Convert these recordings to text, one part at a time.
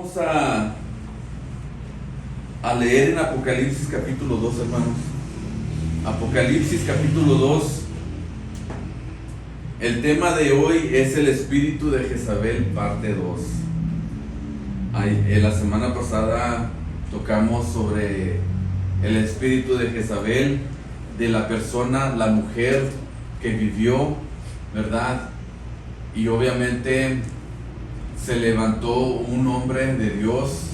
Vamos a leer en Apocalipsis capítulo 2, hermanos. Apocalipsis capítulo 2. El tema de hoy es el espíritu de Jezabel, parte 2. La semana pasada tocamos sobre el espíritu de Jezabel, de la persona, la mujer que vivió, ¿verdad? Y obviamente se levantó un hombre de Dios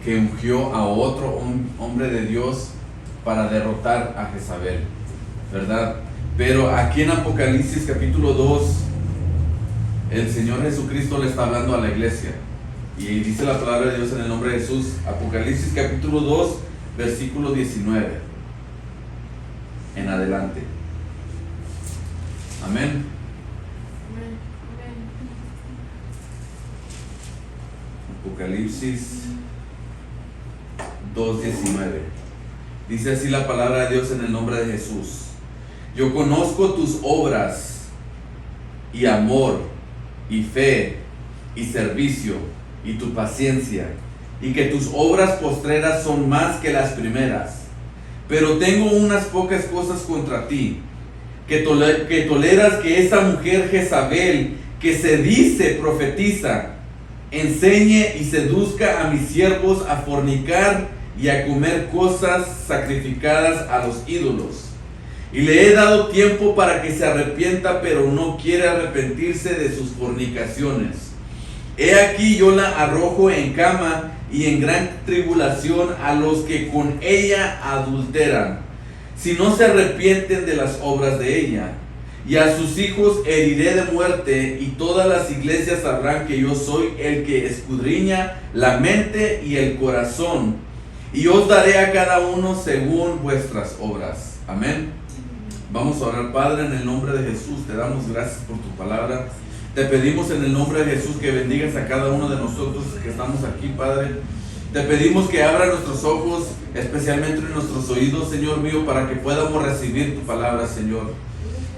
que ungió a otro hombre de Dios para derrotar a Jezabel, ¿verdad? Pero aquí en Apocalipsis capítulo 2, el Señor Jesucristo le está hablando a la iglesia. Y dice la palabra de Dios en el nombre de Jesús. Apocalipsis capítulo 2, versículo 19 en adelante. Amén. Apocalipsis 2:19. Dice así la palabra de Dios en el nombre de Jesús. Yo conozco tus obras y amor y fe y servicio y tu paciencia, y que tus obras postreras son más que las primeras. Pero tengo unas pocas cosas contra ti, que toleras que esa mujer Jezabel, que se dice profetiza, enseñe y seduzca a mis siervos a fornicar y a comer cosas sacrificadas a los ídolos. Y le he dado tiempo para que se arrepienta, pero no quiere arrepentirse de sus fornicaciones. He aquí yo la arrojo en cama y en gran tribulación a los que con ella adulteran, si no se arrepienten de las obras de ella. Y a sus hijos heriré de muerte, y todas las iglesias sabrán que yo soy el que escudriña la mente y el corazón, y os daré a cada uno según vuestras obras. Amén. Vamos a orar. Padre, en el nombre de Jesús, te damos gracias por tu palabra. Te pedimos en el nombre de Jesús que bendigas a cada uno de nosotros que estamos aquí, Padre. Te pedimos que abra nuestros ojos, especialmente nuestros oídos, Señor mío, para que podamos recibir tu palabra, Señor.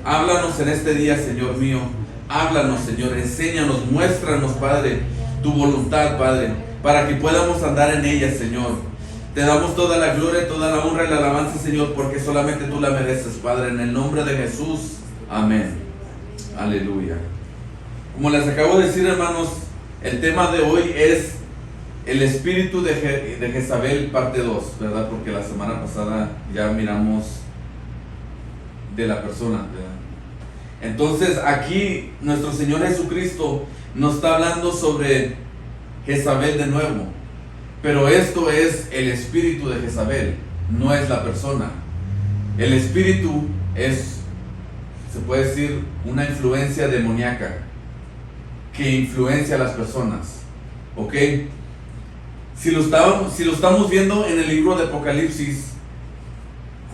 Háblanos en este día, Señor mío. Háblanos, Señor. Enséñanos, muéstranos, Padre, tu voluntad, Padre, para que podamos andar en ella, Señor. Te damos toda la gloria, toda la honra y la alabanza, Señor, porque solamente tú la mereces, Padre, en el nombre de Jesús. Amén. Aleluya. Como les acabo de decir, hermanos, el tema de hoy es el espíritu de Jezabel, parte 2, ¿verdad? Porque la semana pasada ya miramos de la persona, ¿verdad? Entonces aquí nuestro Señor Jesucristo nos está hablando sobre Jezabel de nuevo, pero esto es el espíritu de Jezabel, no es la persona. El espíritu es, se puede decir, una influencia demoníaca que influencia a las personas, ¿ok? Si lo estamos viendo en el libro de Apocalipsis,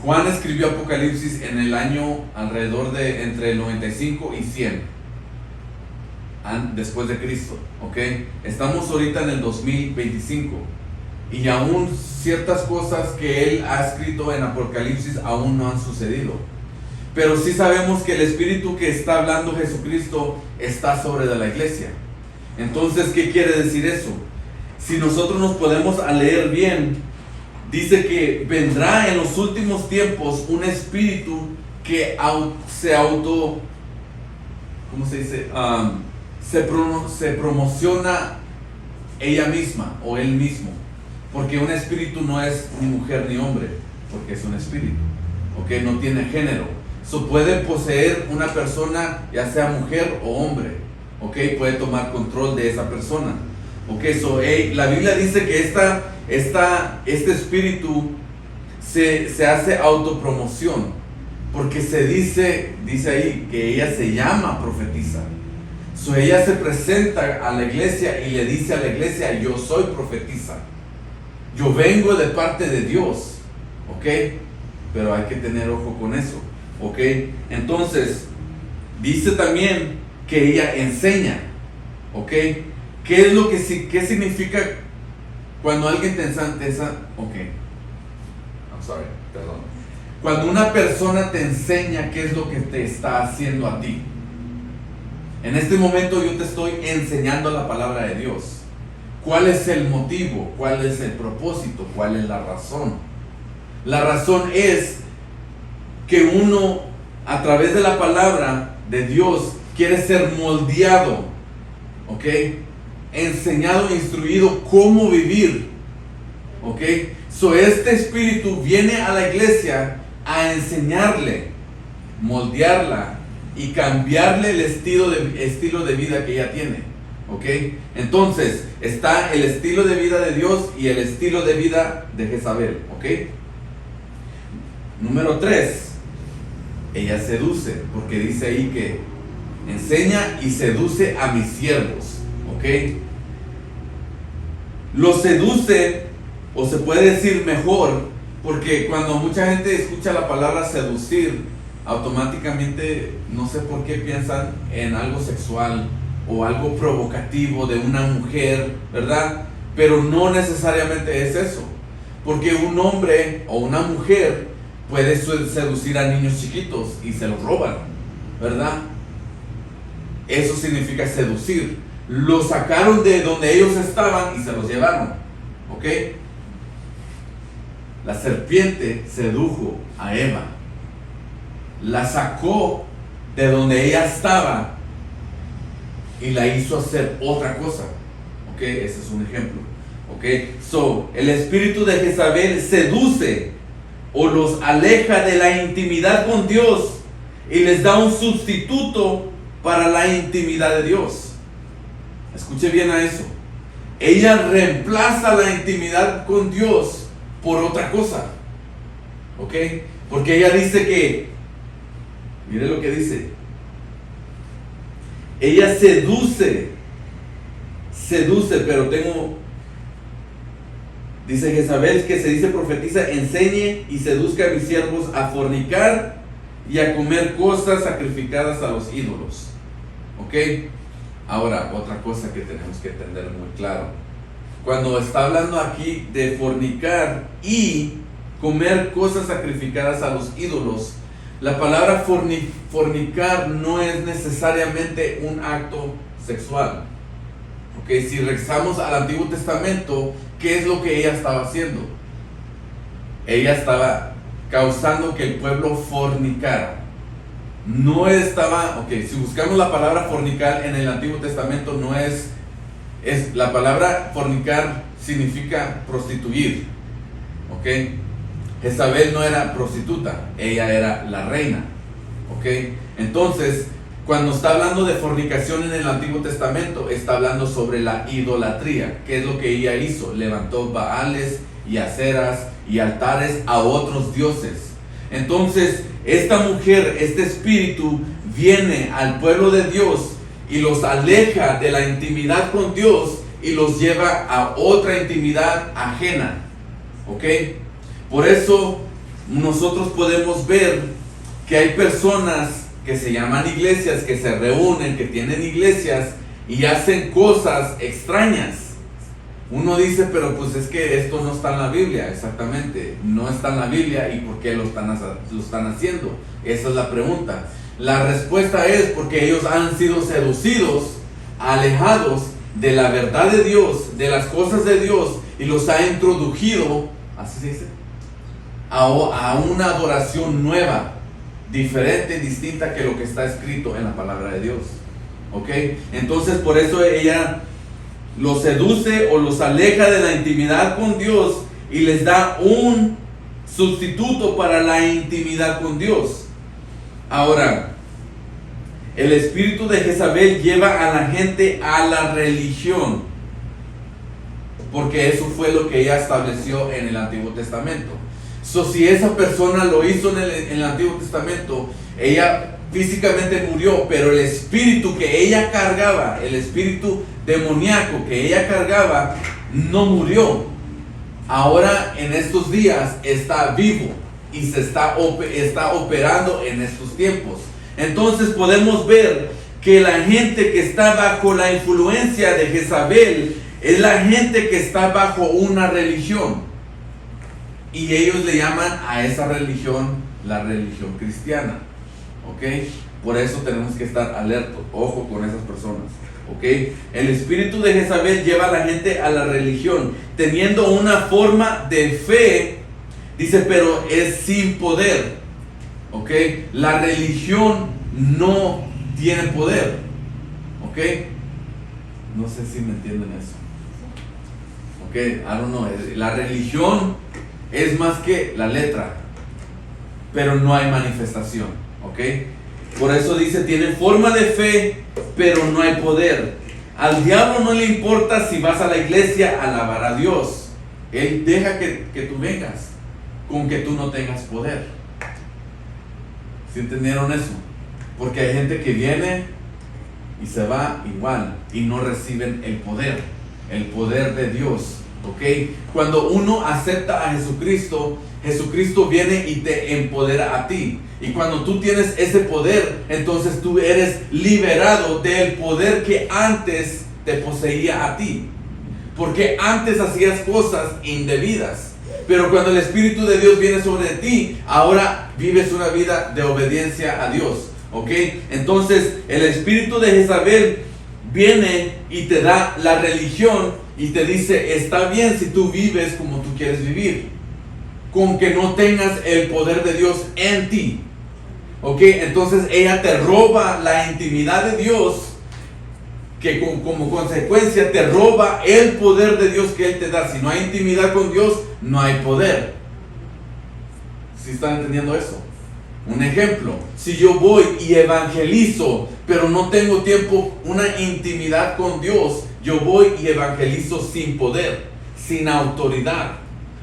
Juan escribió Apocalipsis en el año alrededor de entre el 95 y 100 después de Cristo, ¿ok? Estamos ahorita en el 2025 y aún ciertas cosas que él ha escrito en Apocalipsis aún no han sucedido. Pero sí sabemos que el espíritu que está hablando Jesucristo está sobre de la iglesia. Entonces, ¿qué quiere decir eso? Si nosotros nos podemos leer bien, dice que vendrá en los últimos tiempos un espíritu que ¿cómo se dice? Se promociona ella misma o él mismo. Porque un espíritu no es ni mujer ni hombre, porque es un espíritu, ¿ok? No tiene género. Puede poseer una persona, ya sea mujer o hombre, ¿ok? Puede tomar control de esa persona, ¿ok? La Biblia dice que este espíritu se hace autopromoción, porque se dice ahí que ella se llama profetisa. Ella se presenta a la iglesia y le dice a la iglesia: yo soy profetisa, yo vengo de parte de Dios, ¿ok? Pero hay que tener ojo con eso, ¿ok? Entonces, dice también que ella enseña, ¿ok? ¿Qué significa cuando alguien te enseña? Ok, I'm sorry, perdón. Cuando una persona te enseña qué es lo que te está haciendo a ti. En este momento yo te estoy enseñando la palabra de Dios. ¿Cuál es el motivo? ¿Cuál es el propósito? ¿Cuál es la razón? La razón es que uno, a través de la palabra de Dios, quiere ser moldeado, ¿ok? Enseñado, instruido cómo vivir, ¿ok? Este espíritu viene a la iglesia a enseñarle, moldearla y cambiarle el estilo de vida que ella tiene, ¿ok? Entonces, está el estilo de vida de Dios y el estilo de vida de Jezabel, ¿ok? Número 3, ella seduce, porque dice ahí que enseña y seduce a mis siervos, ¿ok? Lo seduce, o se puede decir mejor, porque cuando mucha gente escucha la palabra seducir, automáticamente, no sé por qué piensan en algo sexual o algo provocativo de una mujer, ¿verdad? Pero no necesariamente es eso, porque un hombre o una mujer puede seducir a niños chiquitos y se los roban, ¿verdad? Eso significa seducir. Los sacaron de donde ellos estaban y se los llevaron, ¿ok? La serpiente sedujo a Eva, la sacó de donde ella estaba y la hizo hacer otra cosa, ¿ok? Ese es un ejemplo, ¿ok? El espíritu de Jezabel seduce o los aleja de la intimidad con Dios y les da un sustituto para la intimidad de Dios. Escuche bien a eso. Ella reemplaza la intimidad con Dios por otra cosa, ¿ok? Porque ella dice que, mire lo que dice, ella seduce, pero dice Jezabel, que se dice profetiza, enseñe y seduzca a mis siervos a fornicar y a comer cosas sacrificadas a los ídolos, ¿ok? Ahora, otra cosa que tenemos que entender muy claro. Cuando está hablando aquí de fornicar y comer cosas sacrificadas a los ídolos, la palabra fornicar no es necesariamente un acto sexual. ¿Ok? Si regresamos al Antiguo Testamento, ¿qué es lo que ella estaba haciendo? Ella estaba causando que el pueblo fornicara. No estaba, si buscamos la palabra fornicar en el Antiguo Testamento, no es la palabra fornicar significa prostituir, ¿ok? Jezabel no era prostituta, ella era la reina, ¿ok? Entonces, cuando está hablando de fornicación en el Antiguo Testamento, está hablando sobre la idolatría. ¿Qué es lo que ella hizo? Levantó baales y aceras y altares a otros dioses. Entonces, esta mujer, este espíritu, viene al pueblo de Dios y los aleja de la intimidad con Dios y los lleva a otra intimidad ajena, ¿ok? Por eso nosotros podemos ver que hay personas que se llaman iglesias, que se reúnen, que tienen iglesias y hacen cosas extrañas. Uno dice, pero pues es que esto no está en la Biblia. Exactamente, no está en la Biblia. ¿Y por qué lo están haciendo? Esa es la pregunta. La respuesta es porque ellos han sido seducidos, alejados de la verdad de Dios, de las cosas de Dios, y los ha introducido, así se dice, a una adoración nueva, diferente, distinta que lo que está escrito en la palabra de Dios, ¿ok? Entonces por eso ella los seduce o los aleja de la intimidad con Dios y les da un sustituto para la intimidad con Dios. Ahora, el espíritu de Jezabel lleva a la gente a la religión, porque eso fue lo que ella estableció en el Antiguo Testamento. Si esa persona lo hizo en el Antiguo Testamento, ella físicamente murió, pero el espíritu que ella cargaba, el espíritu demoníaco que ella cargaba, no murió. Ahora en estos días está vivo y se está operando en estos tiempos. Entonces podemos ver que la gente que está bajo la influencia de Jezabel es la gente que está bajo una religión, y ellos le llaman a esa religión la religión cristiana, ¿ok? Por eso tenemos que estar alertos, ojo con esas personas. ¿ok? El espíritu de Jezabel lleva a la gente a la religión, teniendo una forma de fe, dice, pero es sin poder, ¿ok? La religión no tiene poder, ¿ok? No sé si me entienden eso. Ok, I don't know. La religión es más que la letra, pero no hay manifestación, ¿ok? Por eso dice, tiene forma de fe, pero no hay poder. Al diablo no le importa si vas a la iglesia a alabar a Dios. Él deja que tú vengas, con que tú no tengas poder. ¿Sí entendieron eso? Porque hay gente que viene y se va igual y no reciben el poder de Dios, ¿ok? Cuando uno acepta a Jesucristo, Jesucristo viene y te empodera a ti. Y cuando tú tienes ese poder, entonces tú eres liberado del poder que antes te poseía a ti. Porque antes hacías cosas indebidas. Pero cuando el Espíritu de Dios viene sobre ti, ahora vives una vida de obediencia a Dios. ¿Ok? Entonces el espíritu de Jezabel viene y te da la religión y te dice, está bien si tú vives como tú quieres vivir, con que no tengas el poder de Dios en ti. ¿Ok? Entonces ella te roba la intimidad de Dios, que como consecuencia te roba el poder de Dios que Él te da. Si no hay intimidad con Dios, no hay poder. ¿Sí están entendiendo eso? Un ejemplo, si yo voy y evangelizo, pero no tengo tiempo, una intimidad con Dios, yo voy y evangelizo sin poder, sin autoridad.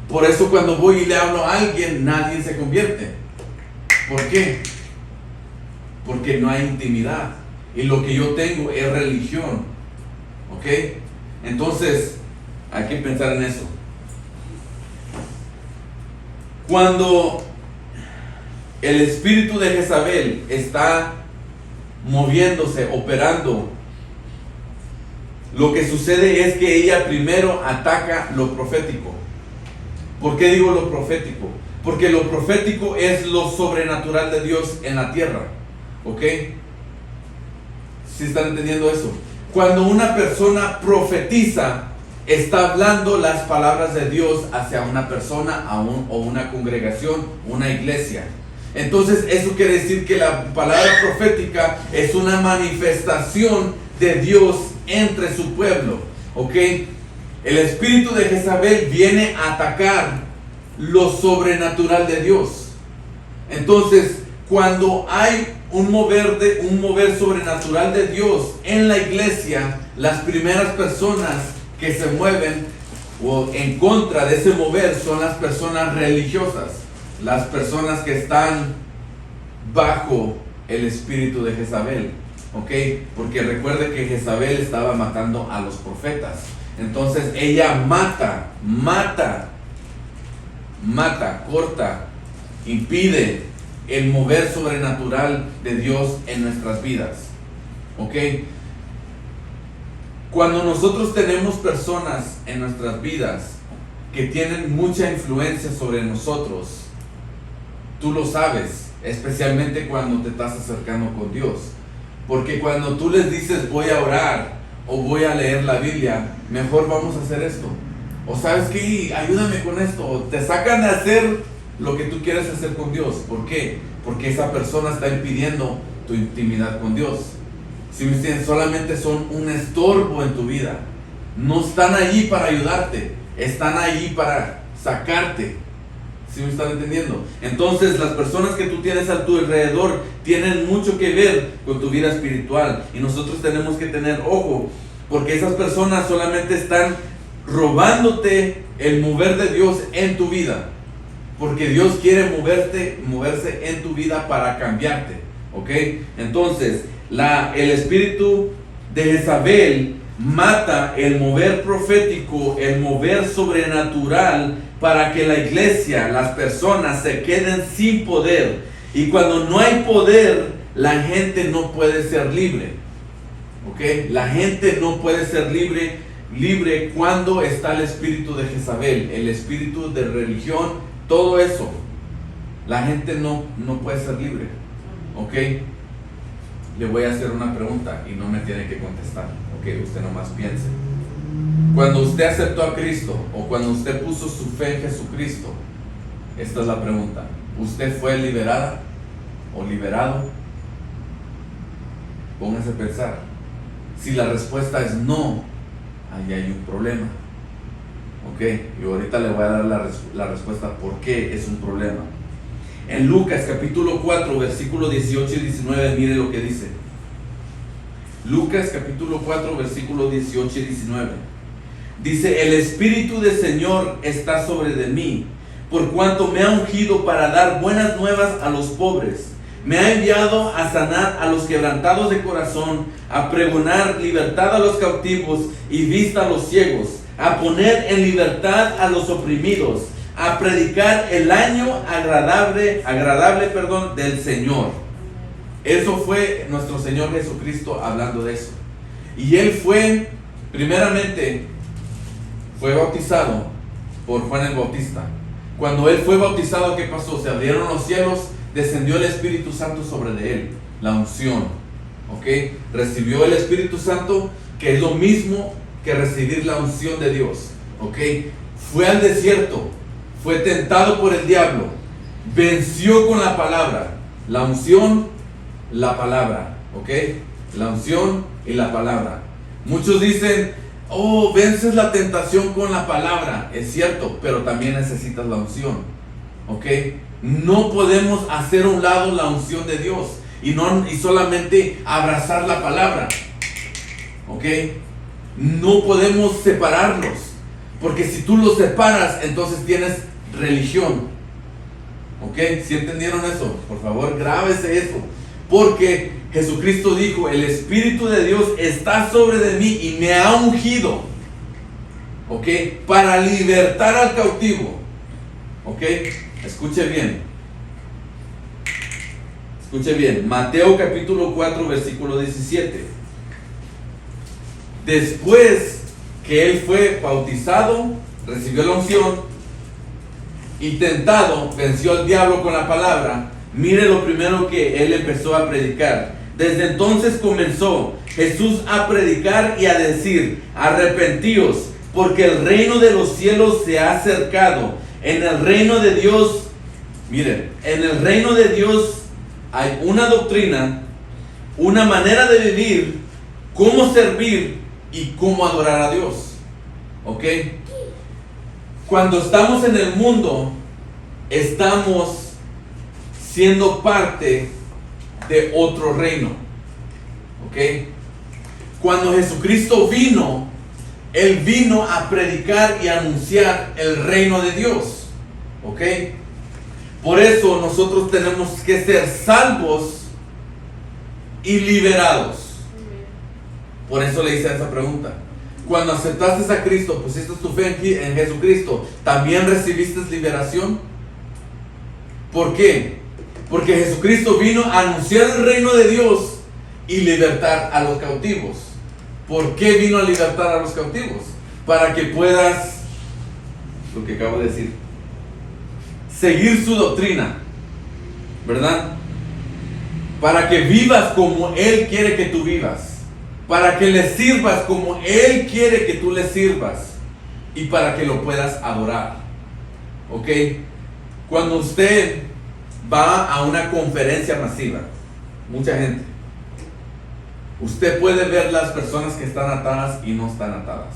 Por eso cuando voy y le hablo a alguien, nadie se convierte. ¿Por qué? Porque no hay intimidad. Y lo que yo tengo es religión. ¿Ok? Entonces, hay que pensar en eso. Cuando el espíritu de Jezabel está moviéndose, operando, lo que sucede es que ella primero ataca lo profético. ¿Por qué digo lo profético? Porque lo profético es lo sobrenatural de Dios en la tierra. ¿Ok? ¿Sí están entendiendo eso? Cuando una persona profetiza, está hablando las palabras de Dios hacia una persona o una congregación, una iglesia. Entonces eso quiere decir que la palabra profética es una manifestación de Dios entre su pueblo. ¿Ok? El espíritu de Jezabel viene a atacar lo sobrenatural de Dios. Entonces, cuando hay un mover sobrenatural de Dios en la iglesia, las primeras personas que se mueven o en contra de ese mover son las personas religiosas, las personas que están bajo el espíritu de Jezabel. ¿Ok? Porque recuerde que Jezabel estaba matando a los profetas. Entonces ella mata, corta, impide el mover sobrenatural de Dios en nuestras vidas. ¿Ok? Cuando nosotros tenemos personas en nuestras vidas que tienen mucha influencia sobre nosotros, tú lo sabes, especialmente cuando te estás acercando con Dios. Porque cuando tú les dices voy a orar o voy a leer la Biblia, mejor vamos a hacer esto. O sabes qué, ayúdame con esto. O te sacan de hacer lo que tú quieres hacer con Dios. ¿Por qué? Porque esa persona está impidiendo tu intimidad con Dios. Si me entienden, solamente son un estorbo en tu vida. No están allí para ayudarte, están allí para sacarte. ¿Sí me están entendiendo? Entonces las personas que tú tienes a tu alrededor tienen mucho que ver con tu vida espiritual. Y nosotros tenemos que tener ojo, porque esas personas solamente están robándote el mover de Dios en tu vida. Porque Dios quiere moverse en tu vida para cambiarte. ¿Ok? Entonces, el espíritu de Jezabel mata el mover profético, el mover sobrenatural, para que la iglesia, las personas se queden sin poder. Y cuando no hay poder, la gente no puede ser libre. ¿Ok? La gente no puede ser libre cuando está el espíritu de Jezabel, el espíritu de religión, todo eso. La gente no puede ser libre. ¿Ok? le voy a hacer una pregunta y no me tiene que contestar. Ok, usted nomás piense. Cuando usted aceptó a Cristo o cuando usted puso su fe en Jesucristo, esta es la pregunta: ¿usted fue liberada o liberado? Póngase a pensar. Si la respuesta es no, ahí hay un problema. Ok, y ahorita le voy a dar la respuesta por qué es un problema. En Lucas capítulo 4 versículo 18 y 19, mire lo que dice. Lucas capítulo 4 versículo 18 y 19. Dice: el Espíritu del Señor está sobre de mí, por cuanto me ha ungido para dar buenas nuevas a los pobres. Me ha enviado a sanar a los quebrantados de corazón, a pregonar libertad a los cautivos y vista a los ciegos, a poner en libertad a los oprimidos, a predicar el año agradable del Señor. Eso fue nuestro Señor Jesucristo hablando de eso. Y Él fue, primeramente, fue bautizado por Juan el Bautista. Cuando Él fue bautizado, ¿qué pasó? Se abrieron los cielos, descendió el Espíritu Santo sobre de Él, la unción. ¿Ok? Recibió el Espíritu Santo, que es lo mismo que recibir la unción de Dios. ¿Ok? Fue al desierto, fue tentado por el diablo, venció con la palabra, la unción, la palabra. ¿Ok? La unción y la palabra. Muchos dicen: oh, vences la tentación con la palabra. Es cierto, pero también necesitas la unción. ¿Ok? No podemos hacer a un lado la unción de Dios y solamente abrazar la palabra. ¿Ok? No podemos separarlos, porque si tú los separas, entonces tienes religión. ¿Ok? ¿Sí entendieron eso? Por favor, grábese eso. Porque Jesucristo dijo: el Espíritu de Dios está sobre de mí y me ha ungido. ¿Ok? Para libertar al cautivo. ¿Ok? Escuche bien. Escuche bien. Mateo capítulo 4 versículo 17. Después que Él fue bautizado, recibió la unción y tentado, venció al diablo con la palabra. Mire lo primero que Él empezó a predicar. Desde entonces comenzó Jesús a predicar y a decir: arrepentíos, porque el reino de los cielos se ha acercado. En el reino de Dios, miren, en el reino de Dios hay una doctrina, una manera de vivir, cómo servir y cómo adorar a Dios. ¿Ok? Cuando estamos en el mundo, estamos siendo parte de otro reino. ¿Ok? Cuando Jesucristo vino, Él vino a predicar y anunciar el reino de Dios. ¿Ok? Por eso nosotros tenemos que ser salvos y liberados. Por eso le hice esa pregunta. Cuando aceptaste a Cristo, pusiste tu fe en Jesucristo, ¿también recibiste liberación? ¿Por qué? Porque Jesucristo vino a anunciar el reino de Dios y libertar a los cautivos. ¿Por qué vino a libertar a los cautivos? Para que puedas, lo que acabo de decir, seguir su doctrina, ¿verdad? Para que vivas como Él quiere que tú vivas, para que le sirvas como Él quiere que tú le sirvas y para que lo puedas adorar. ¿Ok? Cuando usted va a una conferencia masiva, mucha gente, usted puede ver las personas que están atadas y no están atadas.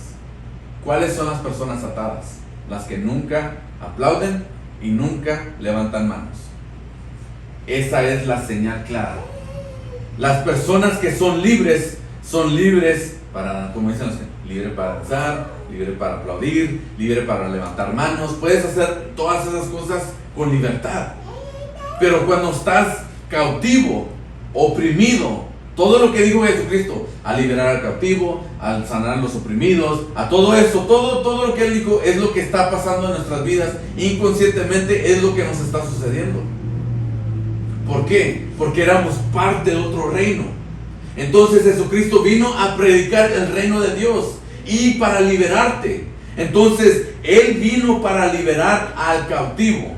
¿Cuáles son las personas atadas? Las que nunca aplauden y nunca levantan manos. Esa es la señal clara. Las personas que son libres para, como dicen los que, libre para danzar, libre para aplaudir, libre para levantar manos. Puedes hacer todas esas cosas con libertad. Pero cuando estás cautivo, oprimido, todo lo que dijo Jesucristo, a liberar al cautivo, a sanar a los oprimidos, a todo eso, todo lo que Él dijo es lo que está pasando en nuestras vidas. Inconscientemente es lo que nos está sucediendo. ¿Por qué? Porque éramos parte de otro reino. Entonces Jesucristo vino a predicar el reino de Dios y para liberarte. Entonces Él vino para liberar al cautivo.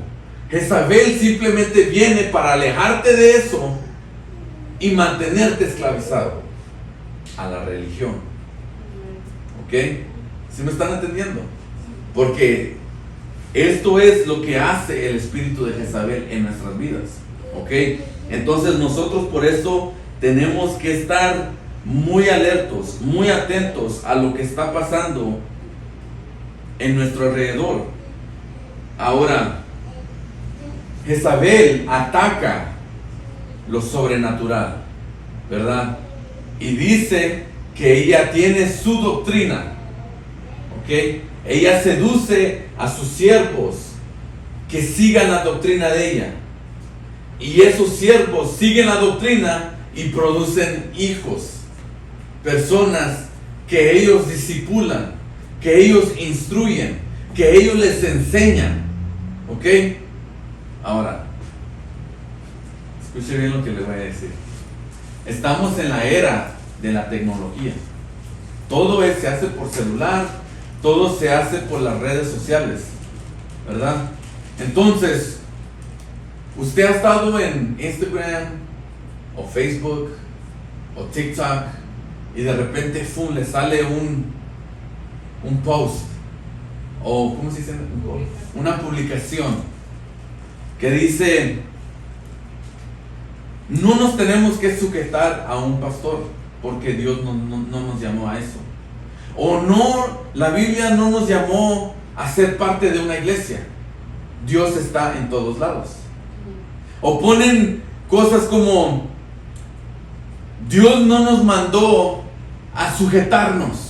Jezabel simplemente viene para alejarte de eso y mantenerte esclavizado a la religión. ¿Ok? ¿Sí me están entendiendo? Porque esto es lo que hace el espíritu de Jezabel en nuestras vidas. ¿Ok? Entonces nosotros por eso tenemos que estar muy alertos, muy atentos a lo que está pasando en nuestro alrededor. Ahora, Jezabel ataca lo sobrenatural, ¿verdad? Y dice que ella tiene su doctrina, ¿ok? Ella seduce a sus siervos que sigan la doctrina de ella. Y esos siervos siguen la doctrina y producen hijos, personas que ellos discipulan, que ellos instruyen, que ellos les enseñan. ¿Ok? Ahora, escuche bien lo que les voy a decir. Estamos en la era de la tecnología. Todo se hace por celular, todo se hace por las redes sociales, ¿verdad? Entonces, usted ha estado en Instagram o Facebook o TikTok y de repente le sale un post, o ¿cómo se dice? Una publicación que dice: no nos tenemos que sujetar a un pastor porque Dios no nos llamó a eso, o no, la Biblia no nos llamó a ser parte de una iglesia, Dios está en todos lados. O ponen cosas como: Dios no nos mandó a sujetarnos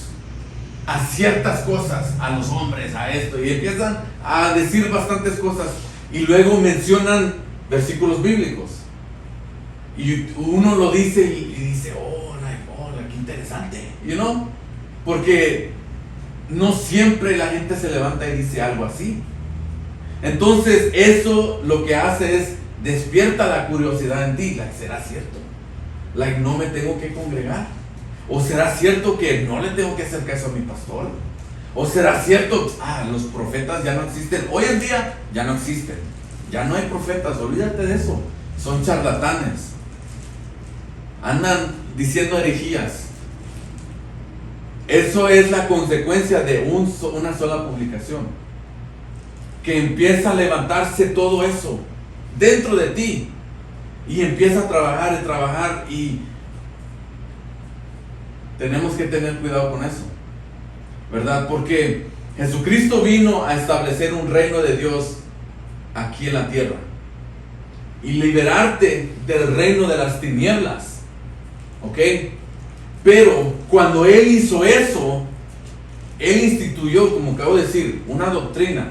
a ciertas cosas, a los hombres, a esto, y empiezan a decir bastantes cosas y luego mencionan versículos bíblicos y uno lo dice y dice: hola, qué interesante, porque no siempre la gente se levanta y dice algo así. Entonces eso lo que hace es despierta la curiosidad en ti. ¿Será cierto? ¿No me tengo que congregar? ¿O será cierto que no le tengo que hacer caso a mi pastor? ¿O será cierto, los profetas ya no existen? Hoy en día ya no existen, ya no hay profetas, olvídate de eso, son charlatanes, andan diciendo herejías. Eso es la consecuencia de una sola publicación, que empieza a levantarse todo eso dentro de ti y empieza a trabajar y tenemos que tener cuidado con eso, ¿verdad? Porque Jesucristo vino a establecer un reino de Dios aquí en la tierra y liberarte del reino de las tinieblas, ¿ok? Pero cuando Él hizo eso, Él instituyó, como acabo de decir, una doctrina,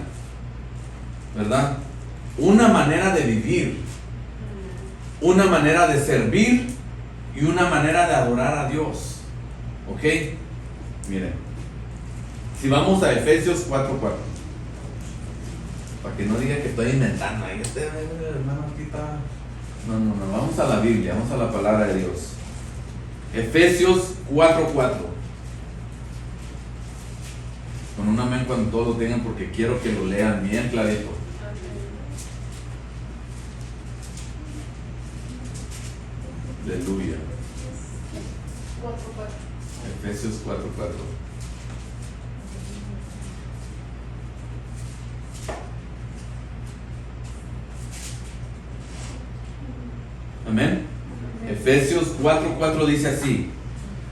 ¿verdad? Una manera de vivir, una manera de servir y una manera de adorar a Dios. ¿Ok? Miren, si vamos a Efesios 4:4, para que no diga que estoy inventando ahí, hermano, aquí está. No, vamos a la Biblia, vamos a la palabra de Dios. Efesios 4:4. Con un amén cuando todos lo tengan, porque quiero que lo lean bien clarito. Aleluya. Efesios 4:4. Amén. Efesios 4:4 dice así.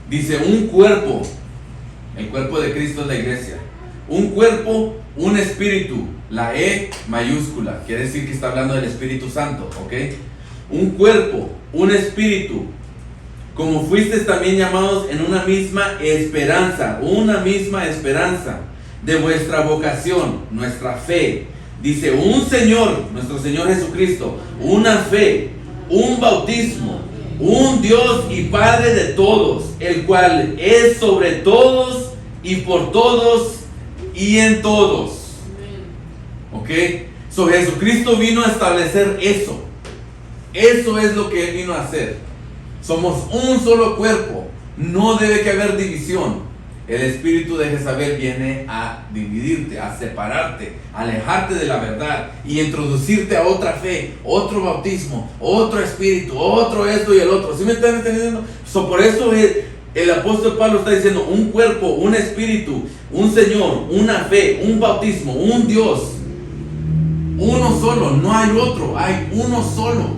Dice: un cuerpo, el cuerpo de Cristo es la iglesia. Un cuerpo, un espíritu. La E mayúscula quiere decir que está hablando del Espíritu Santo, ¿ok? Un cuerpo, un espíritu, como fuisteis también llamados en una misma esperanza de vuestra vocación, nuestra fe. Dice: un Señor, nuestro Señor Jesucristo, una fe, un bautismo, un Dios y Padre de todos, el cual es sobre todos y por todos y en todos. ¿Ok? So, Jesucristo vino a establecer eso. Eso es lo que Él vino a hacer. Somos un solo cuerpo. No debe que haber división. El espíritu de Jezabel viene a dividirte, a separarte, a alejarte de la verdad y introducirte a otra fe, otro bautismo, otro espíritu, otro esto y el otro. ¿Sí me están entendiendo? Por eso el apóstol Pablo está diciendo un cuerpo, un espíritu, un Señor, una fe, un bautismo, un Dios. Uno solo, no hay otro, hay uno solo.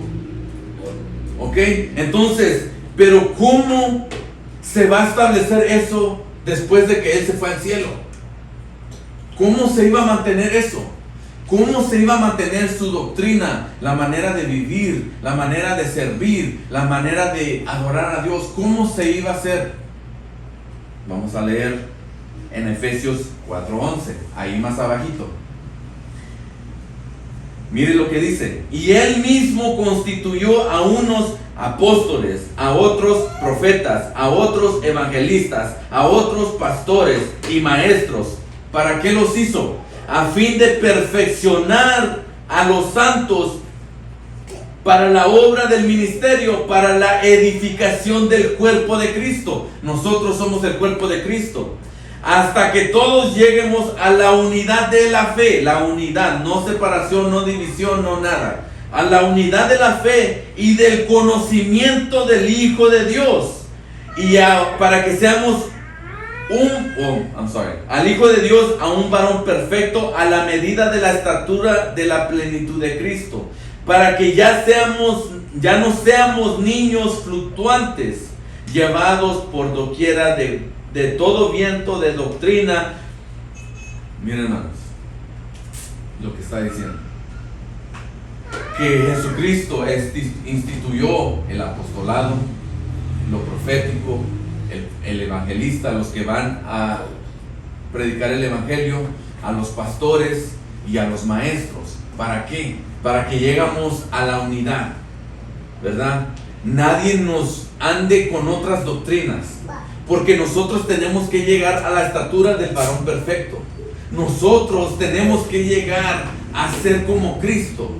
¿Ok? Entonces, pero ¿cómo se va a establecer eso después de que Él se fue al cielo? ¿Cómo se iba a mantener eso? ¿Cómo se iba a mantener su doctrina, la manera de vivir, la manera de servir, la manera de adorar a Dios? ¿Cómo se iba a hacer? Vamos a leer en Efesios 4:11, ahí más abajito. Mire lo que dice: y Él mismo constituyó a unos apóstoles, a otros profetas, a otros evangelistas, a otros pastores y maestros. ¿Para qué los hizo? A fin de perfeccionar a los santos para la obra del ministerio, para la edificación del cuerpo de Cristo. Nosotros somos el cuerpo de Cristo. Hasta que todos lleguemos a la unidad de la fe. La unidad, no separación, no división, no nada. A la unidad de la fe y del conocimiento del Hijo de Dios. Y para que seamos al Hijo de Dios, a un varón perfecto, a la medida de la estatura de la plenitud de Cristo. Para que ya no seamos niños fluctuantes, llevados por doquiera de todo viento de doctrina. Miren, hermanos, lo que está diciendo: que Jesucristo instituyó el apostolado, lo profético, el evangelista, los que van a predicar el evangelio, a los pastores y a los maestros. ¿Para qué? Para que llegamos a la unidad, ¿verdad? Nadie nos ande con otras doctrinas, porque nosotros tenemos que llegar a la estatura del varón perfecto. Nosotros tenemos que llegar a ser como Cristo.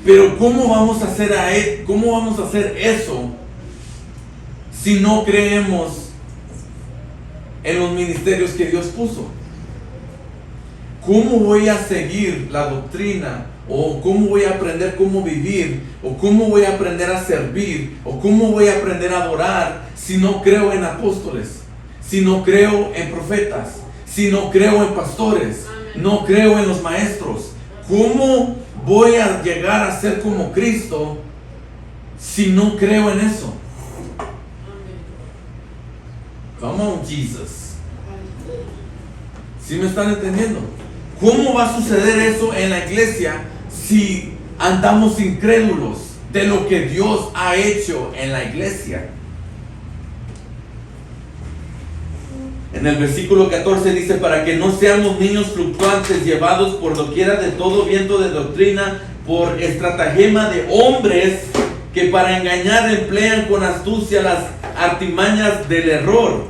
Pero ¿cómo vamos a hacer eso si no creemos en los ministerios que Dios puso? ¿Cómo voy a seguir la doctrina? ¿O cómo voy a aprender cómo vivir? ¿O cómo voy a aprender a servir? ¿O cómo voy a aprender a adorar si no creo en apóstoles? Si no creo en profetas, si no creo en pastores, no creo en los maestros. ¿Cómo voy a llegar a ser como Cristo si no creo en eso? Come on, Jesus. ¿Sí me están entendiendo? ¿Cómo va a suceder eso en la iglesia si andamos incrédulos de lo que Dios ha hecho en la iglesia? En el versículo 14 dice: para que no seamos niños fluctuantes, llevados por doquiera de todo viento de doctrina, por estratagema de hombres que para engañar emplean con astucia las artimañas del error,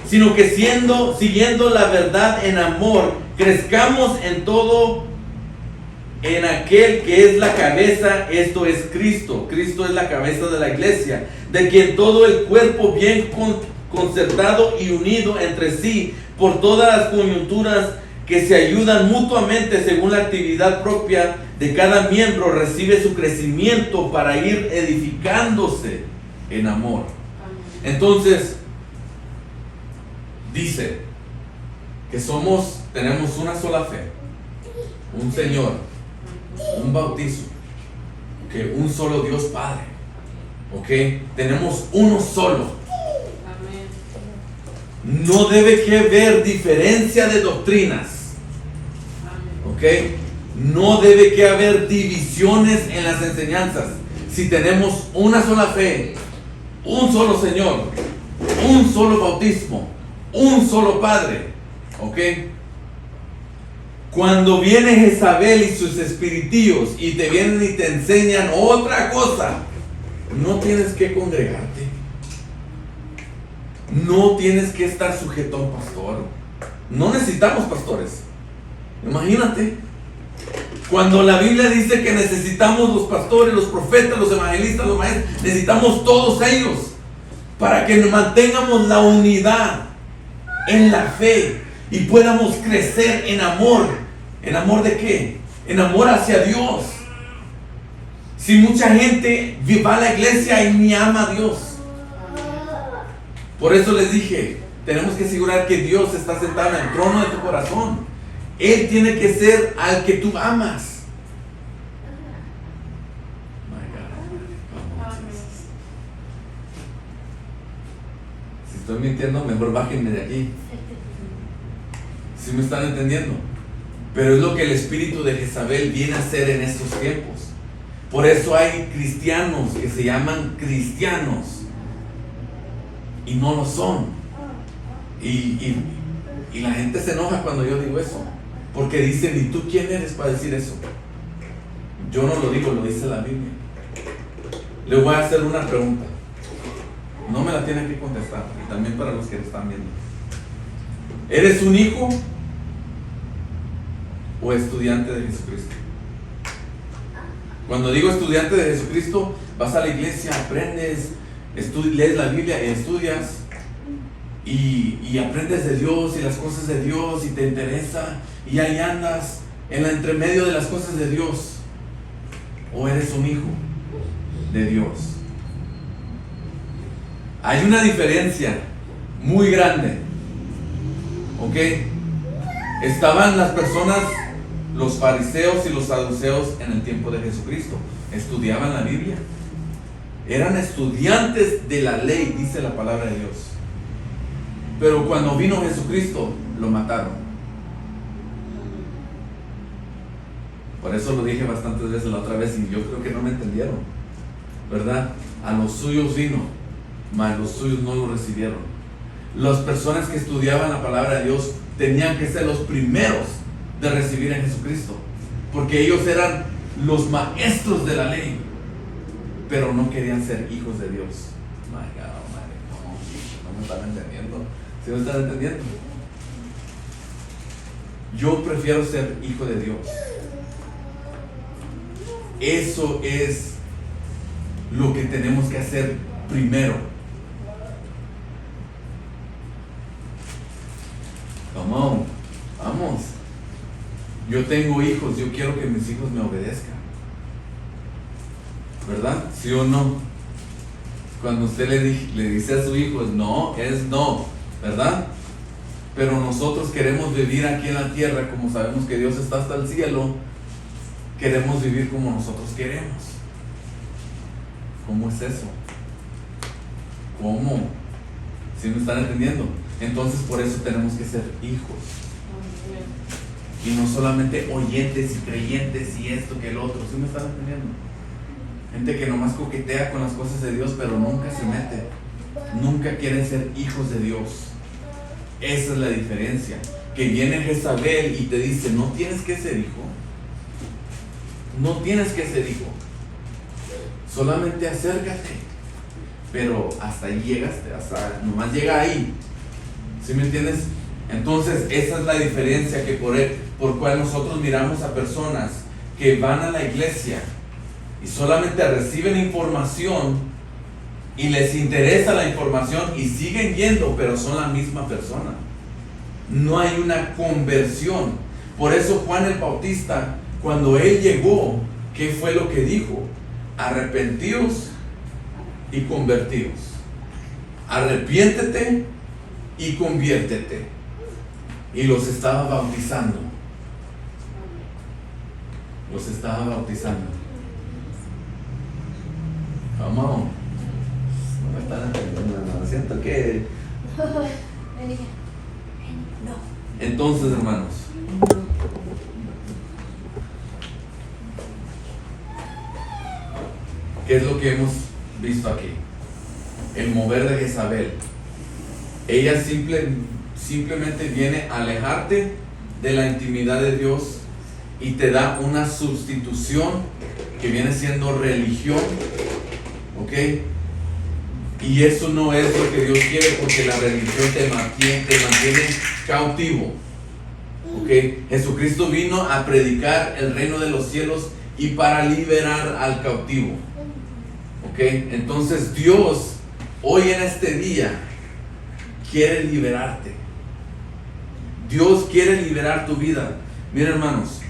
sino que siguiendo la verdad en amor, crezcamos en todo en aquel que es la cabeza, esto es Cristo. Cristo es la cabeza de la iglesia, de quien todo el cuerpo bien concertado y unido entre sí por todas las coyunturas que se ayudan mutuamente según la actividad propia de cada miembro, recibe su crecimiento para ir edificándose en amor. Entonces dice que tenemos una sola fe, un Señor, un bautismo, que un solo Dios Padre, ¿ok? Tenemos uno solo. No debe que haber diferencia de doctrinas, ¿ok? No debe que haber divisiones en las enseñanzas. Si tenemos una sola fe, un solo Señor, un solo bautismo, un solo Padre, ¿ok? Cuando viene Jezabel y sus espiritillos y te vienen y te enseñan otra cosa, no tienes que congregarte. No tienes que estar sujeto a un pastor. No necesitamos pastores. Imagínate. Cuando la Biblia dice que necesitamos los pastores, los profetas, los evangelistas, los maestros, necesitamos todos ellos para que mantengamos la unidad en la fe y podamos crecer en amor. ¿En amor de qué? En amor hacia Dios. Si mucha gente va a la iglesia y ni ama a Dios. Por eso les dije, tenemos que asegurar que Dios está sentado en el trono de tu corazón. Él tiene que ser al que tú amas. Si estoy mintiendo, mejor bájenme de aquí. ¿Sí me están entendiendo? Pero es lo que el espíritu de Jezabel viene a hacer en estos tiempos. Por eso hay cristianos que se llaman cristianos y no lo son. Y la gente se enoja cuando yo digo eso, porque dicen, ¿y tú quién eres para decir eso? Yo no lo digo, lo dice la Biblia. Le voy a hacer una pregunta. No me la tienen que contestar, y también para los que están viendo. ¿Eres un hijo o estudiante de Jesucristo? Cuando digo estudiante de Jesucristo, vas a la iglesia, aprendes, lees la Biblia y estudias y aprendes de Dios y las cosas de Dios y te interesa y ahí andas en la entremedio de las cosas de Dios. ¿O eres un hijo de Dios? Hay una diferencia muy grande. ¿Ok? Estaban las personas, los fariseos y los saduceos en el tiempo de Jesucristo. Estudiaban la Biblia. Eran estudiantes de la ley, dice la palabra de Dios. Pero cuando vino Jesucristo, lo mataron. Por eso lo dije bastantes veces la otra vez y yo creo que no me entendieron, ¿verdad? A los suyos vino, mas los suyos no lo recibieron. Las personas que estudiaban la palabra de Dios tenían que ser los primeros de recibir a Jesucristo, porque ellos eran los maestros de la ley, pero no querían ser hijos de Dios. My God, no me están entendiendo. ¿Sí me están entendiendo? Yo prefiero ser hijo de Dios. Eso es lo que tenemos que hacer primero. Come on, vamos. Yo tengo hijos, yo quiero que mis hijos me obedezcan, ¿verdad? ¿Sí o no? Cuando usted le dice a su hijo, no, es no, ¿verdad? Pero nosotros queremos vivir aquí en la tierra, como sabemos que Dios está hasta el cielo, queremos vivir como nosotros queremos. ¿Cómo es eso? ¿Cómo? ¿Sí me están entendiendo? Entonces por eso tenemos que ser hijos. Y no solamente oyentes y creyentes y esto que el otro. ¿Sí me están entendiendo? Gente que nomás coquetea con las cosas de Dios, pero nunca se mete. Nunca quieren ser hijos de Dios. Esa es la diferencia. Que viene Jezabel y te dice, no tienes que ser hijo. No tienes que ser hijo. Solamente acércate. Pero hasta ahí llegaste, hasta nomás llega ahí. ¿Sí me entiendes? Entonces esa es la diferencia que por cual nosotros miramos a personas que van a la iglesia y solamente reciben información y les interesa la información y siguen yendo, pero son la misma persona. No hay una conversión. Por eso Juan el Bautista, cuando él llegó, ¿qué fue lo que dijo? Arrepentíos y convertíos. Arrepiéntete y conviértete. Y los estaba bautizando. Los estaba bautizando. Come on. No me están entendiendo, no. Siento que... Entonces, hermanos, ¿qué es lo que hemos visto aquí? El mover de Jezabel. Ella simplemente viene a alejarte de la intimidad de Dios y te da una sustitución que viene siendo religión, ¿ok? Y eso no es lo que Dios quiere, porque la religión te mantiene cautivo, ¿ok? Jesucristo vino a predicar el reino de los cielos y para liberar al cautivo, ¿ok? Entonces Dios hoy en este día quiere liberarte. Dios quiere liberar tu vida. Miren, hermanos,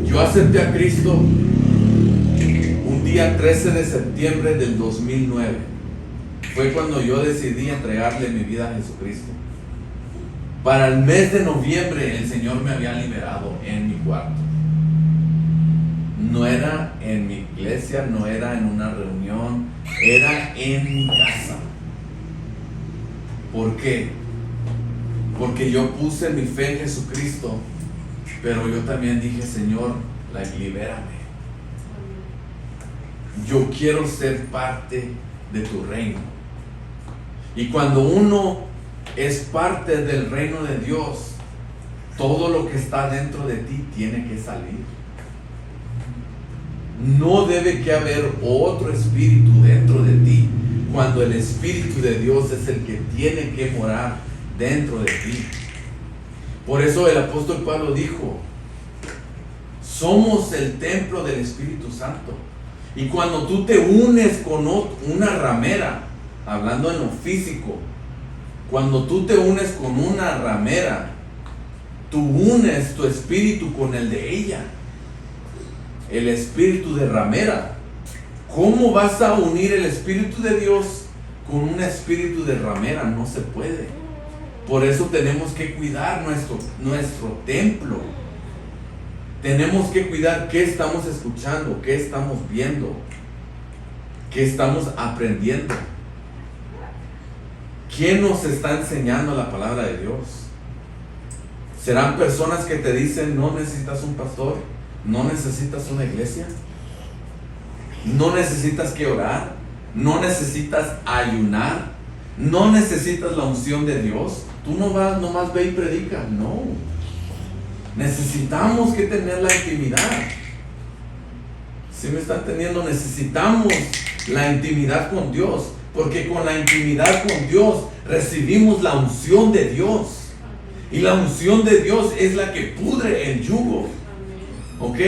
yo acepté a Cristo un día 13 de septiembre del 2009. Fue cuando yo decidí entregarle mi vida a Jesucristo. Para el mes de noviembre el Señor me había liberado en mi cuarto. No era en mi iglesia, no era en una reunión, era en mi casa. ¿Por qué? Porque yo puse mi fe en Jesucristo, pero yo también dije, Señor, libérame. Yo quiero ser parte de tu reino. Y cuando uno es parte del reino de Dios, todo lo que está dentro de ti tiene que salir. No debe que haber otro espíritu dentro de ti, cuando el Espíritu de Dios es el que tiene que morar dentro de ti. Por eso el apóstol Pablo dijo, somos el templo del Espíritu Santo. Y cuando tú te unes con una ramera, hablando en lo físico, cuando tú te unes con una ramera, tú unes tu espíritu con el de ella, el espíritu de ramera. ¿Cómo vas a unir el espíritu de Dios con un espíritu de ramera? No se puede. Por eso tenemos que cuidar nuestro templo. Tenemos que cuidar qué estamos escuchando, qué estamos viendo, qué estamos aprendiendo. ¿Quién nos está enseñando la palabra de Dios? ¿Serán personas que te dicen no necesitas un pastor? ¿No necesitas una iglesia? ¿No necesitas que orar? ¿No necesitas ayunar? ¿No necesitas la unción de Dios? Tú nomás ve y predica. No. Necesitamos que tener la intimidad. ¿Sí me están entendiendo? Necesitamos la intimidad con Dios. Porque con la intimidad con Dios recibimos la unción de Dios. Y la unción de Dios es la que pudre el yugo. ¿Ok?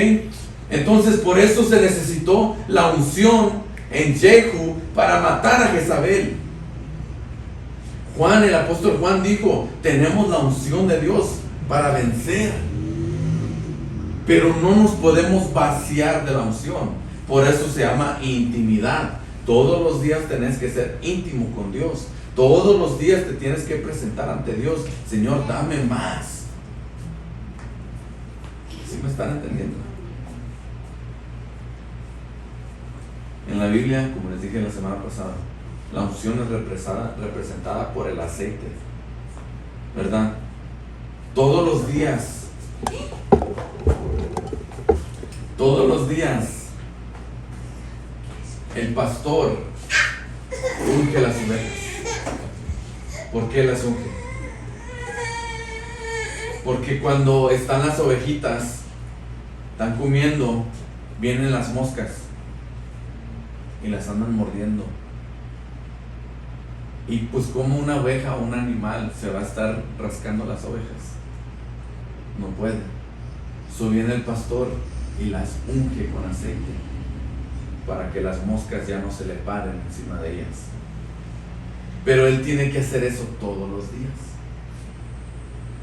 Entonces por eso se necesitó la unción en Jehu para matar a Jezabel. El apóstol Juan dijo, tenemos la unción de Dios para vencer. Pero no nos podemos vaciar de la unción. Por eso se llama intimidad. Todos los días tenés que ser íntimo con Dios. Todos los días te tienes que presentar ante Dios. Señor, dame más. ¿Sí me están entendiendo? En la Biblia, como les dije la semana pasada, la unción es representada por el aceite, ¿verdad? Todos los días el pastor unge las ovejas. ¿Por qué las unge? Porque cuando están las ovejitas, están comiendo, vienen las moscas y las andan mordiendo. Y pues como una oveja o un animal se va a estar rascando las ovejas. No puede. So viene el pastor y las unge con aceite para que las moscas ya no se le paren encima de ellas. Pero él tiene que hacer eso todos los días.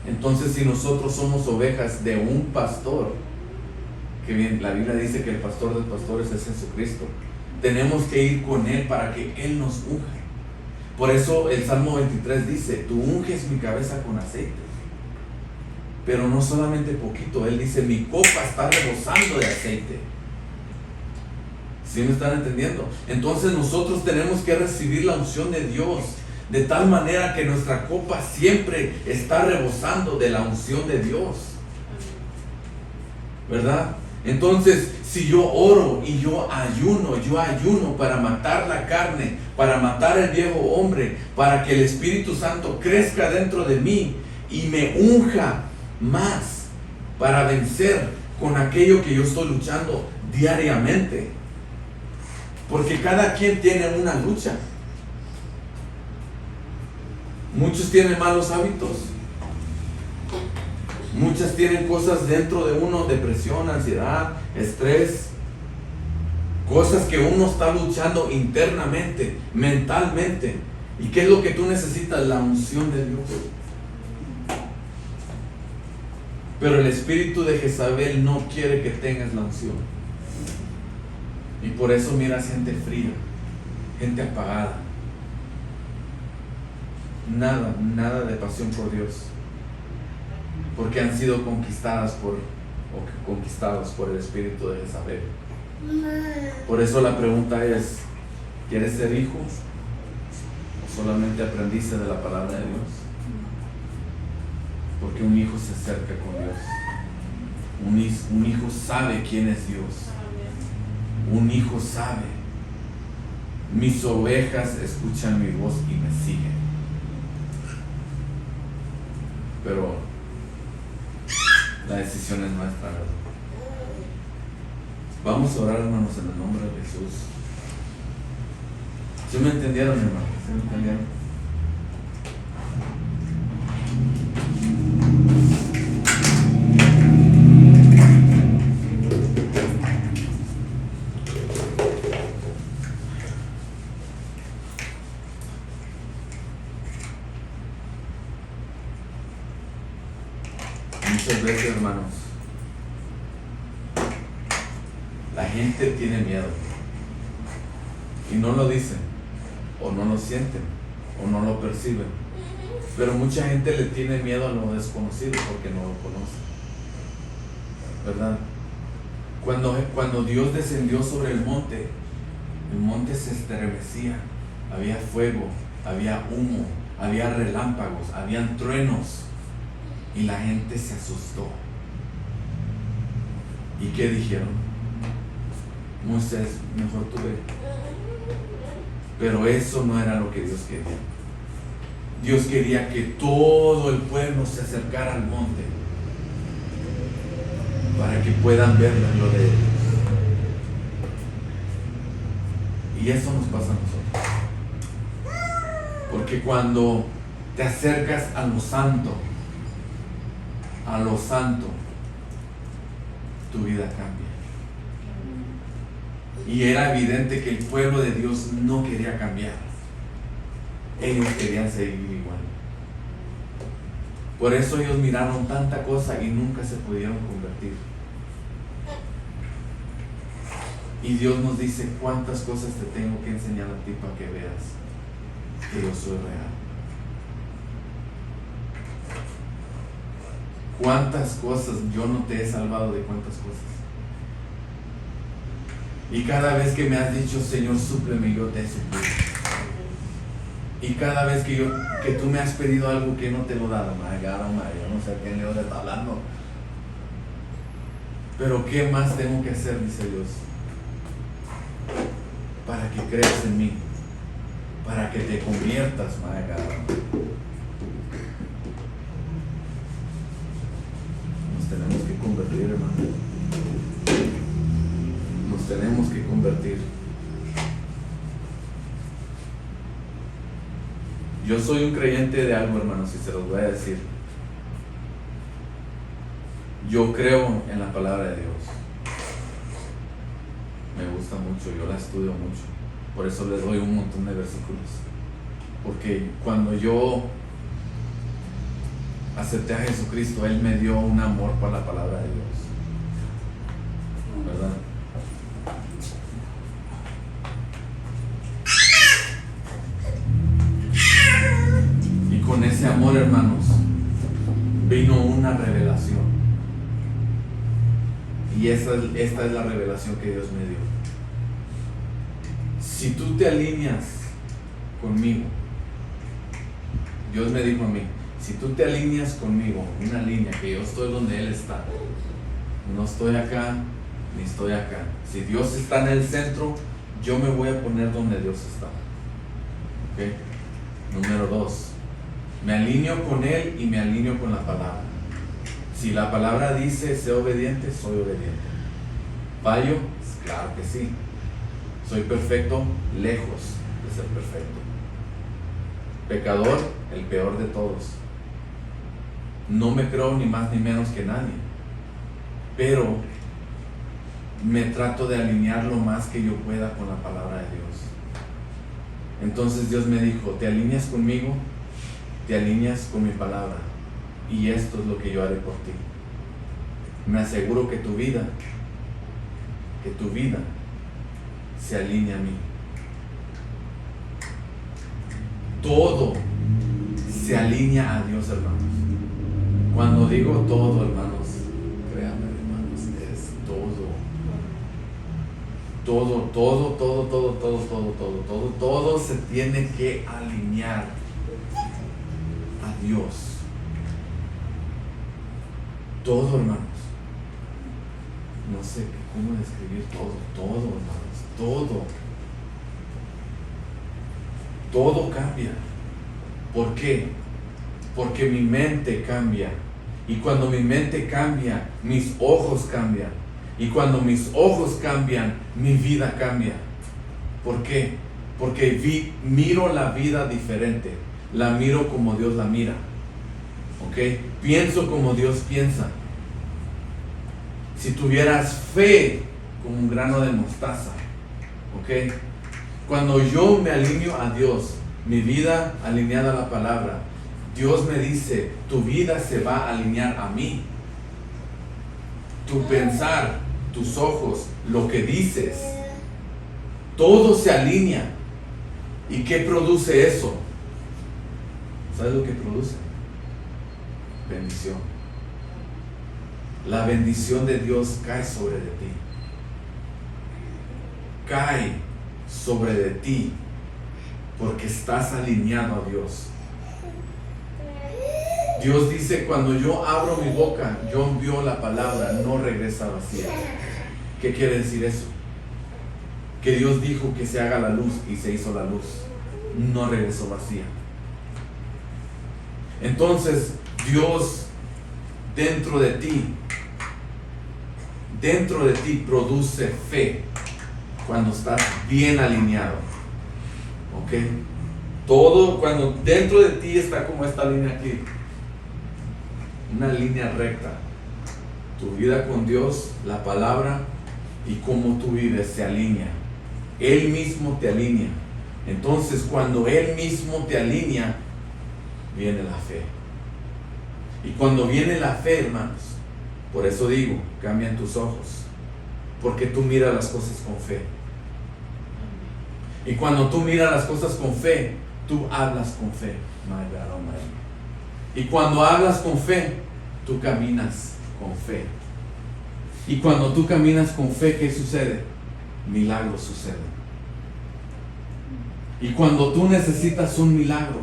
Entonces, si nosotros somos ovejas de un pastor, que bien, la Biblia dice que el pastor de pastores es Jesucristo, tenemos que ir con él para que él nos unja. Por eso el Salmo 23 dice, tú unges mi cabeza con aceite. Pero no solamente poquito, él dice, mi copa está rebosando de aceite. ¿Sí me están entendiendo? Entonces nosotros tenemos que recibir la unción de Dios de tal manera que nuestra copa siempre está rebosando de la unción de Dios, ¿verdad? Entonces, si yo oro y yo ayuno para matar la carne, para matar el viejo hombre, para que el Espíritu Santo crezca dentro de mí y me unja más para vencer con aquello que yo estoy luchando diariamente. Porque cada quien tiene una lucha. Muchos tienen malos hábitos. Muchas tienen cosas dentro de uno, depresión, ansiedad, estrés. Cosas que uno está luchando internamente, mentalmente. ¿Y qué es lo que tú necesitas? La unción de Dios. Pero el espíritu de Jezabel no quiere que tengas la unción. Y por eso miras gente fría, gente apagada. Nada de pasión por Dios. Porque han sido conquistados por el espíritu de Jezabel. Por eso la pregunta es, ¿quieres ser hijo? ¿O solamente aprendiste de la palabra de Dios? Porque un hijo se acerca con Dios. Un hijo sabe quién es Dios. Un hijo sabe. Mis ovejas escuchan mi voz y me siguen. Pero la decisión es nuestra, ¿verdad? Vamos a orar, hermanos, en el nombre de Jesús. ¿Sí me entendieron, hermanos? ¿Sí me entendieron? Muchas veces, hermanos, la gente tiene miedo y no lo dicen, o no lo sienten, o no lo perciben. Pero mucha gente le tiene miedo a lo desconocido porque no lo conoce, ¿verdad? Cuando Dios descendió sobre el monte se estremecía, había fuego, había humo, había relámpagos, habían truenos. Y la gente se asustó. ¿Y qué dijeron? Moisés, mejor tú ve. Pero eso no era lo que Dios quería. Dios quería que todo el pueblo se acercara al monte para que puedan ver la gloria de Dios. Y eso nos pasa a nosotros. Porque cuando te acercas a lo santo, tu vida cambia. Y era evidente que el pueblo de Dios no quería cambiar. Ellos querían seguir igual. Por eso ellos miraron tanta cosa y nunca se pudieron convertir. Y Dios nos dice, ¿cuántas cosas te tengo que enseñar a ti para que veas que yo soy real? ¿Cuántas cosas yo no te he salvado de cuántas cosas? Y cada vez que me has dicho, Señor, súpleme, yo te he suplido. Y cada vez que tú me has pedido algo que no te lo he dado, yo no sé a quién le está hablando. Pero ¿qué más tengo que hacer? Dice Dios. Para que creas en mí. Para que te conviertas, tenemos que convertir, hermano. Nos tenemos que convertir. Yo soy un creyente de algo, hermanos, y se los voy a decir. Yo creo en la palabra de Dios. Me gusta mucho, yo la estudio mucho. Por eso les doy un montón de versículos. Porque cuando yo acepté a Jesucristo, Él me dio un amor por la palabra de Dios, ¿verdad? Y con ese amor, hermanos, vino una revelación. Y esta es la revelación que Dios me dio. Si tú te alineas conmigo, Dios me dijo a mí, si tú te alineas conmigo, una línea que yo estoy donde Él está, no estoy acá ni estoy acá. Si Dios está en el centro, yo me voy a poner donde Dios está. ¿Okay? Número 2, me alineo con Él y me alineo con la palabra. Si la palabra dice sé obediente, soy obediente. ¿Fallo? Claro que sí. ¿Soy perfecto? Lejos de ser perfecto. Pecador, el peor de todos. No me creo ni más ni menos que nadie, pero me trato de alinear lo más que yo pueda con la palabra de Dios. Entonces Dios me dijo, te alineas conmigo, te alineas con mi palabra, y esto es lo que yo haré por ti. me aseguro que tu vida se alinea a mí. Todo se alinea a Dios, hermanos. Cuando digo todo, hermanos, créanme, hermanos, es todo. Todo se tiene que alinear a Dios. Todo, hermanos. No sé cómo describir todo, hermanos, todo cambia. ¿Por qué? Porque mi mente cambia. Y cuando mi mente cambia, mis ojos cambian. Y cuando mis ojos cambian, mi vida cambia. ¿Por qué? Porque miro la vida diferente. La miro como Dios la mira. ¿Ok? Pienso como Dios piensa. Si tuvieras fe como un grano de mostaza, ¿ok? Cuando yo me alineo a Dios, mi vida alineada a la palabra, Dios me dice, tu vida se va a alinear a mí. Tu pensar, tus ojos, lo que dices, todo se alinea. ¿Y qué produce eso? ¿Sabes lo que produce? Bendición. La bendición de Dios cae sobre de ti. Cae sobre de ti porque estás alineado a Dios. Dios dice, cuando yo abro mi boca, yo envío la palabra, no regresa vacía. ¿Qué quiere decir eso? Que Dios dijo que se haga la luz y se hizo la luz. No regresó vacía. Entonces, Dios dentro de ti produce fe cuando estás bien alineado. ¿Ok? Todo cuando dentro de ti está como esta línea aquí. Una línea recta. Tu vida con Dios, la palabra y cómo tú vives se alinea. Él mismo te alinea. Entonces, cuando Él mismo te alinea, viene la fe. Y cuando viene la fe, hermanos, por eso digo, cambian tus ojos. Porque tú miras las cosas con fe. Y cuando tú miras las cosas con fe, tú hablas con fe. My God, oh my. Y cuando hablas con fe, tú caminas con fe. Y cuando tú caminas con fe, ¿qué sucede? Milagros suceden. Y cuando tú necesitas un milagro,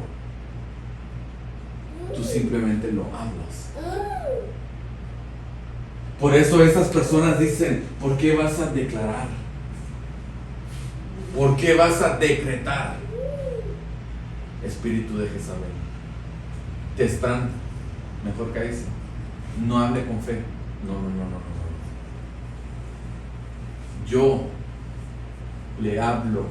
tú simplemente lo hablas. Por eso esas personas dicen, ¿por qué vas a declarar? ¿Por qué vas a decretar? Espíritu de Jezabel. Te están, mejor cállese. No hable con fe. No. Yo le hablo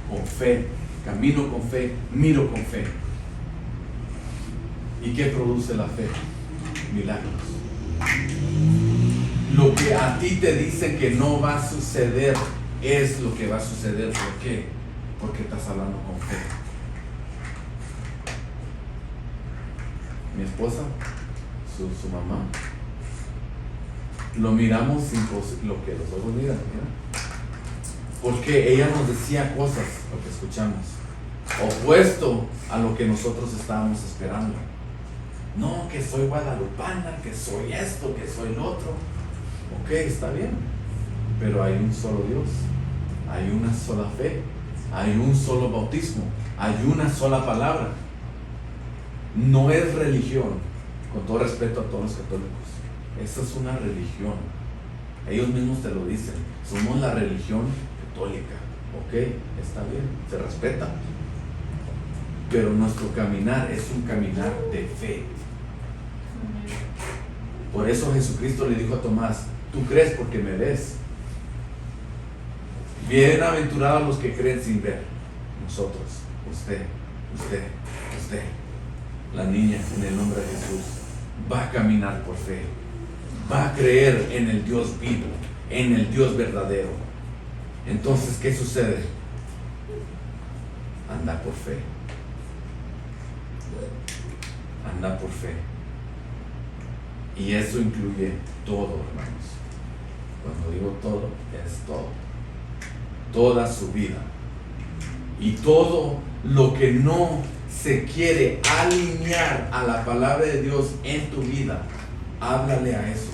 con fe, camino con fe, miro con fe. ¿Y qué produce la fe? Milagros. Lo que a ti te dicen que no va a suceder es lo que va a suceder. ¿Por qué? Porque estás hablando con fe. Mi esposa, su mamá, lo miramos sin lo que los ojos miran, ¿verdad? Porque ella nos decía cosas, lo que escuchamos, opuesto a lo que nosotros estábamos esperando. No, que soy guadalupana, que soy esto, que soy lo otro. Ok, está bien, pero hay un solo Dios, hay una sola fe, hay un solo bautismo, hay una sola palabra. No es religión, con todo respeto a todos los católicos. Esa es una religión. Ellos mismos te lo dicen. Somos la religión católica. Ok, está bien, se respeta. Pero nuestro caminar es un caminar de fe. Por eso Jesucristo le dijo a Tomás, tú crees porque me ves. Bienaventurados los que creen sin ver. Nosotros, usted. La niña, en el nombre de Jesús, va a caminar por fe. Va a creer en el Dios vivo, en el Dios verdadero. Entonces, ¿qué sucede? Anda por fe. Anda por fe. Y eso incluye todo, hermanos. Cuando digo todo, es todo. Toda su vida. Y todo lo que no se quiere alinear a la palabra de Dios en tu vida, háblale a eso.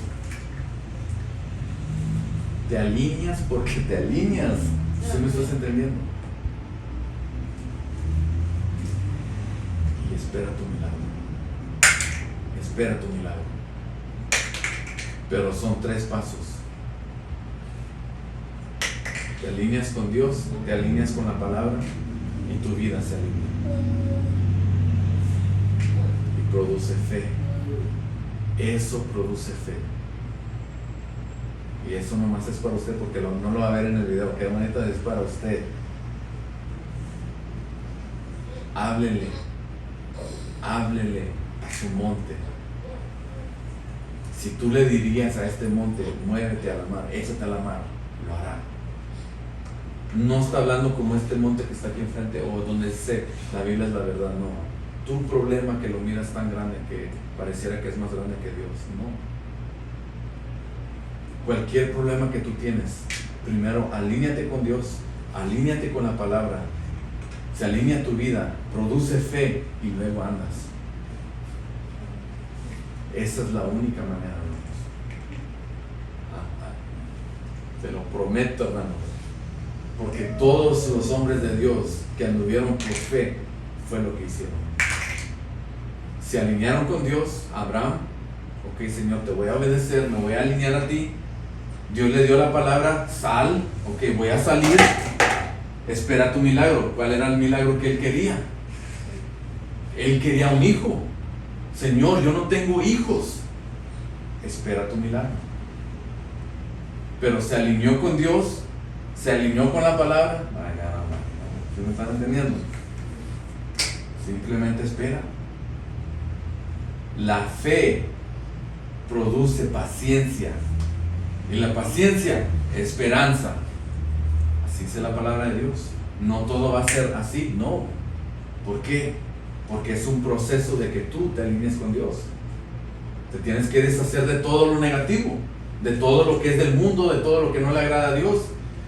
Te alineas porque te alineas. ¿Sí me estás entendiendo? Y espera tu milagro. Espera tu milagro. Pero son 3 pasos. Te alineas con Dios, te alineas con la palabra y tu vida se alinea. Y produce fe. Eso produce fe. Y eso nomás es para usted porque no lo va a ver en el video. Que bonito, es para usted. Háblele a su monte. Si tú le dirías a este monte, muévete a la mar, échate a la mar, lo hará. No está hablando como este monte que está aquí enfrente o donde dice la Biblia es la verdad, no. Tu problema que lo miras tan grande que pareciera que es más grande que Dios, no. Cualquier problema que tú tienes, primero alíñate con Dios, alíñate con la palabra, se alinea tu vida, produce fe y luego andas. Esa es la única manera, hermanos. Te lo prometo, hermanos. Porque todos los hombres de Dios que anduvieron por fe fue lo que hicieron. Se alinearon con Dios. Abraham, ok, Señor, te voy a obedecer, me voy a alinear a ti. Dios le dio la palabra, sal, ok, voy a salir, espera tu milagro. ¿Cuál era el milagro que él quería? Él quería un hijo. Señor, yo no tengo hijos. Espera tu milagro. Pero se alineó con Dios, se alineó con la palabra. ¿Sí me están entendiendo? Simplemente espera. La fe produce paciencia. Y la paciencia, esperanza. Así dice la palabra de Dios. No todo va a ser así, no. ¿Por qué? Porque es un proceso de que tú te alinees con Dios. Te tienes que deshacer de todo lo negativo, de todo lo que es del mundo, de todo lo que no le agrada a Dios.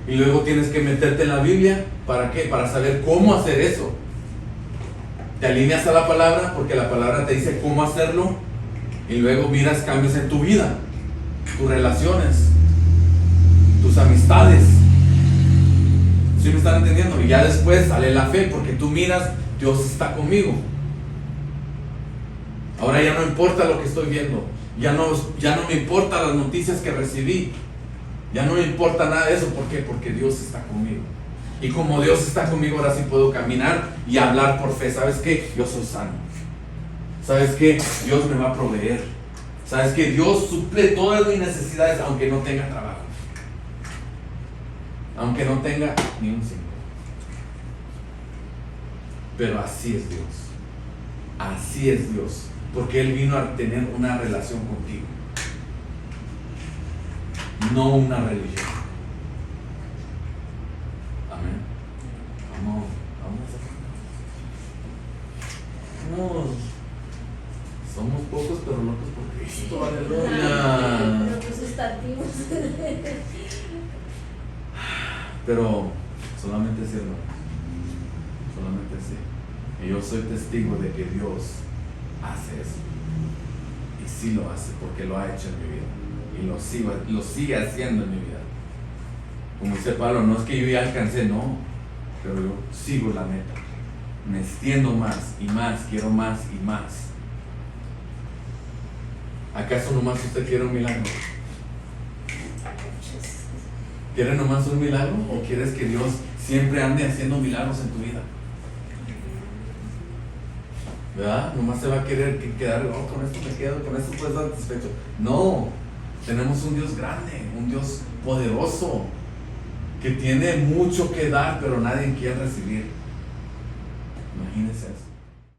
Y luego tienes que meterte en la Biblia. ¿Para qué? Para saber cómo hacer eso. Te alineas a la palabra porque la palabra te dice cómo hacerlo. Y luego miras cambios en tu vida, tus relaciones, tus amistades. ¿Sí me están entendiendo? Y ya después sale la fe porque tú miras, Dios está conmigo. Ahora ya no importa lo que estoy viendo. Ya no me importan las noticias que recibí. Ya no me importa nada de eso. ¿Por qué? Porque Dios está conmigo. Y como Dios está conmigo, ahora sí puedo caminar y hablar por fe. ¿Sabes qué? Yo soy sano. ¿Sabes qué? Dios me va a proveer. ¿Sabes qué? Dios suple todas mis necesidades aunque no tenga trabajo. Aunque no tenga ni un 5. Pero así es Dios. Así es Dios. Porque Él vino a tener una relación contigo. No una religión. Amén. Vamos. Somos pocos pero locos por Cristo. Aleluya. Pero solamente sí, hermano. Solamente sí. Y yo soy testigo de que Dios hace eso. Y sí lo hace porque lo ha hecho en mi vida. Y lo sigue haciendo en mi vida. Como dice Pablo, no es que yo ya alcancé, no. Pero yo sigo la meta. Me extiendo más y más, quiero más y más. ¿Acaso nomás usted quiere un milagro? ¿Quieres nomás un milagro o quieres que Dios siempre ande haciendo milagros en tu vida? ¿Verdad? Nomás se va a querer quedar, oh, con esto me quedo, con esto puedes estar satisfecho. No, tenemos un Dios grande, un Dios poderoso, que tiene mucho que dar, pero nadie quiere recibir. Imagínense eso.